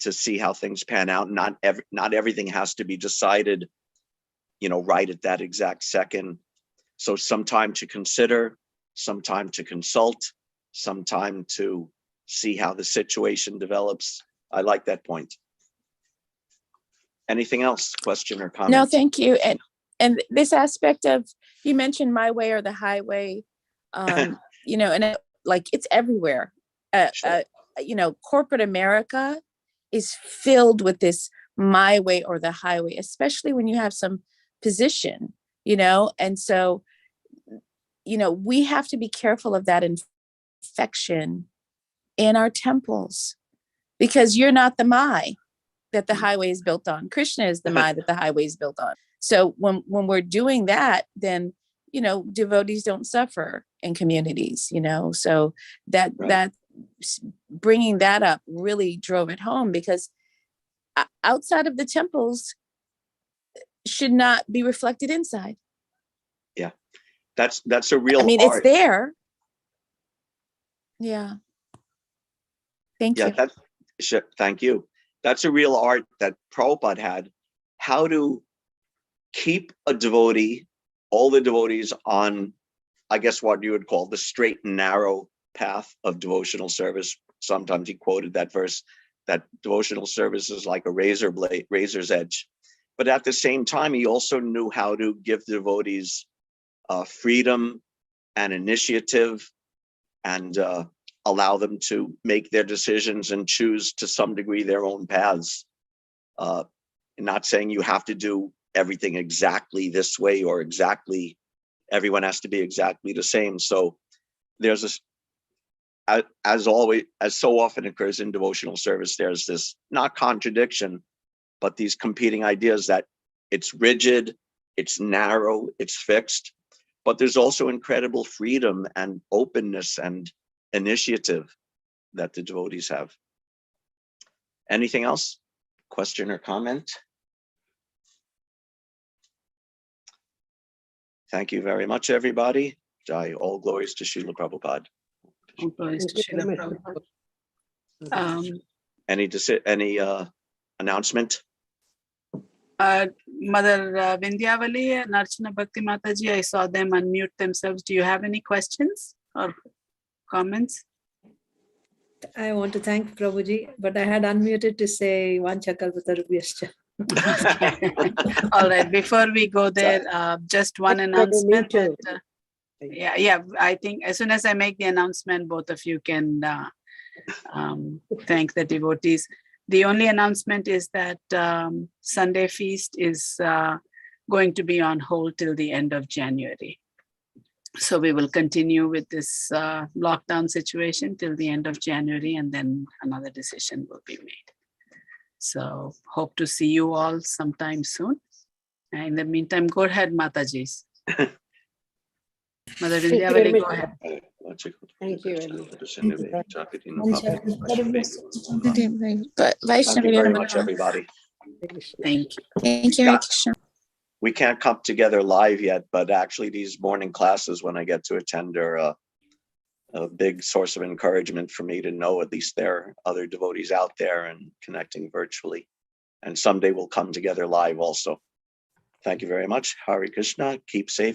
to see how things pan out. Not everything has to be decided, right at that exact second. So some time to consider, some time to consult, some time to see how the situation develops. I like that point. Anything else? Question or comment? No, thank you. And this aspect of, you mentioned my way or the highway, and it's everywhere. Sure. Corporate America is filled with this my way or the highway, especially when you have some position, and so, we have to be careful of that infection in our temples, because you're not the my that the highway is built on. Krishna is the my that the highway is built on. So when we're doing that, then, devotees don't suffer in communities, so that bringing that up really drove it home, because outside of the temples should not be reflected inside. Yeah, that's a real art. It's there. Yeah. Thank you. Thank you. That's a real art that Prabhupada had, how to keep a devotee, all the devotees on, I guess what you would call the straight and narrow path of devotional service. Sometimes he quoted that verse, that devotional service is like a razor's edge. But at the same time, he also knew how to give the devotees freedom and initiative, and allow them to make their decisions and choose to some degree their own paths. Not saying you have to do everything exactly this way, or exactly, everyone has to be exactly the same. So there's this, as always, as so often occurs in devotional service, there's this, not contradiction, but these competing ideas that it's rigid, it's narrow, it's fixed, but there's also incredible freedom and openness and initiative that the devotees have. Anything else? Question or comment? Thank you very much, everybody. Jai, all glories to Srila Prabhupada. All glories to Srila Prabhupada. Any announcement? Mother Vindhyavali and Archana Bhakti Mataji, I saw them unmute themselves. Do you have any questions or comments? I want to thank Prabhuji, but I had unmuted to say Vancha Kalpatarubhyascha. All right, before we go there, just one announcement. Yeah, I think as soon as I make the announcement, both of you can thank the devotees. The only announcement is that Sunday feast is going to be on hold till the end of January. So we will continue with this lockdown situation till the end of January, and then another decision will be made. So hope to see you all sometime soon. And in the meantime, go ahead, Matajis. Mother Vindhyavali, go ahead. Thank you. Thank you very much, everybody. Thank you, Hare Krishna. We can't come together live yet, but actually these morning classes, when I get to attend, are a big source of encouragement for me to know at least there are other devotees out there and connecting virtually. And someday we'll come together live also. Thank you very much. Hare Krishna. Keep safe.